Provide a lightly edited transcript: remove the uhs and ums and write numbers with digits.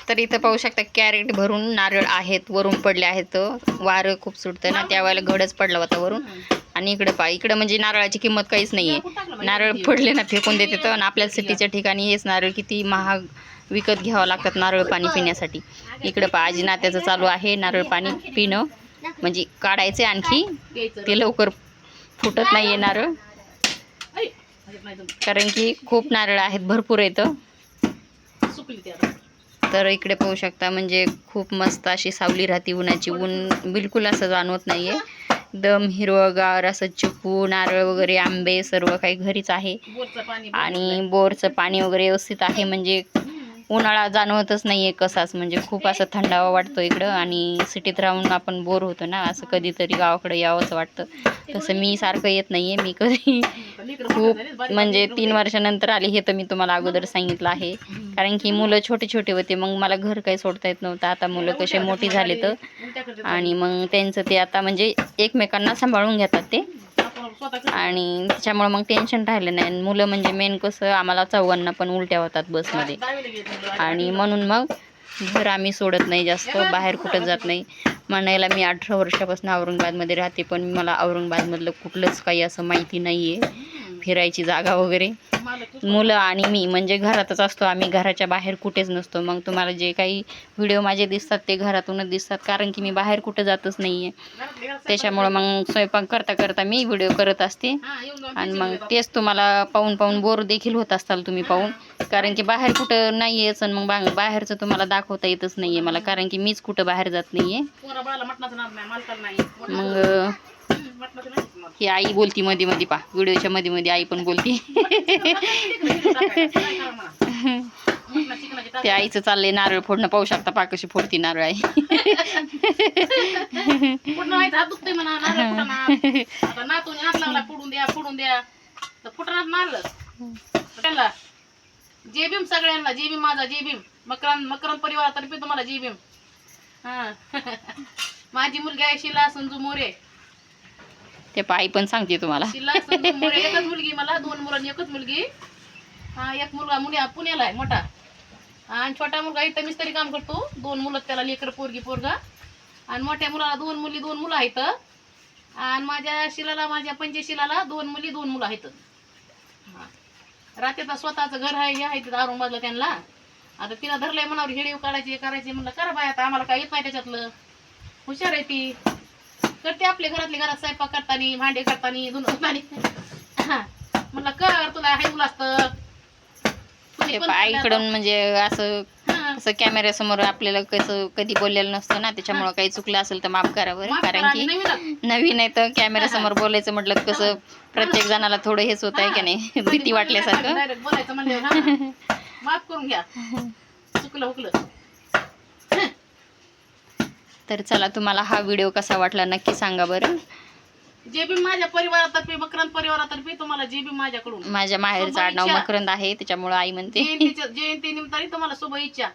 तर इथं पाहू शकता कॅरेट भरून नारळ आहेत, वरून पडले आहेत. वारं खूप सुटतं ना, त्यावेळेला घडच पडला होता वरून. आणि इकडं म्हणजे नारळाची किंमत काहीच नाहीये. नारळ पडले ना फेकून देते तर. आणि आपल्या सिटीच्या ठिकाणी हेच नारळ किती महाग विकत घ्यावं लागतात नारळ पाणी पिण्यासाठी. इकडं आजी नात्याचं चालू आहे नारळ पाणी पिणं, म्हणजे काढायचे आणखी ते लवकर फुटत नाहीये नारळ, कारण की खूप नारळ आहेत, भरपूर येतं. तर इकडे पाहू शकता म्हणजे खूप मस्त अशी सावली राहते उन्हाची. ऊन बिलकुल असं जाणवत नाहीये. एकदम हिरवगार असं चिकू, नारळ वगैरे, आंबे सर्व काही घरीच आहे. आणि बोरचं पाणी वगैरे व्यवस्थित आहे, म्हणजे उन्हाळा जाणवतच नाहीये कसाच. म्हणजे खूप असं थंडावा वाटतो इकडं. आणि सिटीत राहून आपण बोर होतो ना, असं कधीतरी गावाकडे यावंच वाटतं. तसं मी सारखं येत नाहीये. मी कधी खूप म्हणजे 3 वर्षानंतर आली, हे तर मी तुम्हाला अगोदर सांगितलं आहे. कारण की मुलं छोटे छोटे होते, मग मला घर काही सोडता येत नव्हतं. आता मुलं कसे मोठी झाले तर, आणि मग त्यांचं ते आता म्हणजे एकमेकांना सांभाळून घेतात ते, आणि त्याच्यामुळे मग टेन्शन राहिलं नाही. मुलं म्हणजे मेन कसं, आम्हाला चौघांना पण उलट्या होतात बसमध्ये, आणि म्हणून मग घर आम्ही सोडत नाही जास्त, बाहेर कुठं जात नाही. म्हणायला मी 18 वर्षापासून औरंगाबादमध्ये राहते, पण मला औरंगाबादमधलं कुठलंच काही असं माहिती नाही आहे, फिरायची जागा वगैरे. मुलं आणि मी म्हणजे घरातच असतो आम्ही, घराच्या बाहेर कुठेच नसतो. मग तुम्हाला जे काही व्हिडिओ माझे दिसतात ते घरातूनच दिसतात, कारण की मी बाहेर कुठं जातच नाही आहे. त्याच्यामुळं मग स्वयंपाक करता करता मी व्हिडिओ करत असते, आणि मग तेच तुम्हाला पाहून पाहून बोर देखील होत असताल तुम्ही पाहून, कारण की बाहेर कुठं नाही यायचं. मग बाहेरचं तुम्हाला दाखवता येतच नाही आहे मला, कारण की मीच कुठं बाहेर जात नाही आहे. मग ही आई बोलती मध्ये मध्ये, पा व्हिडिओच्या मध्ये मध्ये आई पण बोलती. ते आईचं चाललंय नारळ फोडणं, पाहू शकता पा कशी फोडती नारळ आई. जय भीम सगळ्यांना, जय भीम माझा, जय भीम मकरंद परिवारातर्फे तुम्हाला जय भीम. माझी मुलगी आहे शिला संजू मोरे. ते पाई पण सांगते तुम्हाला. शिला संजू मोरे, एकच मुलगी मला, 2 मुलं एकच मुलगी. एक मुलगा पुण्याला आहे मोठा, आणि छोटा मुलगा इथं मिस्त्री काम करतो. 2 मुलं त्याला, लेकर पोरगा. आणि मोठ्या मुलाला 2 मुली 2 मुलं आहेत. आणि माझ्या शिलाला, माझ्या पंचशीलाला 2 मुली 2 मुलं आहेत. रात्रीचा स्वतःचं घर आहे, हे आहे तिथं औरंगाबादला त्यांना. आता तिला धरलंय मनावर, हिडीव काढायची करायची. म्हणलं करा बाय, आता आम्हाला काय येत नाही त्याच्यातलं. हुशार आहे ती, करते आपल्या घरात स्वयंपाक करताना, भांडे करताना, धुणं. म्हणलं कर, तुला आहे मुलं असतं. आईकडून म्हणजे असं कॅमेऱ्यासमोर आपल्याला कसं कधी बोललेलं नसतं ना, त्याच्यामुळं काही चुकलं असेल तर माफ करा बरं. कारण की नवीन आहे तर कॅमेऱ्यासमोर बोलायचं म्हटलं कसं प्रत्येक जणाला थोडं हेच होत आहे की नाही, भीती वाटल्यासारखं. बोलायचं म्हणलं माफ करून घ्या, चुकलं हुकलं. तर चला, तुम्हाला हा व्हिडिओ कसा वाटला नक्की सांगा बरं. जे बी माझ्या परिवारातर्फे, मकरंद परिवारातर्फे तुम्हाला जे बी माझ्याकडून, माझ्या माहेरचं आडनाव मकरंद आहे, त्याच्यामुळे आई म्हणते जयंती निमित्ताने तुम्हाला शुभेच्छा.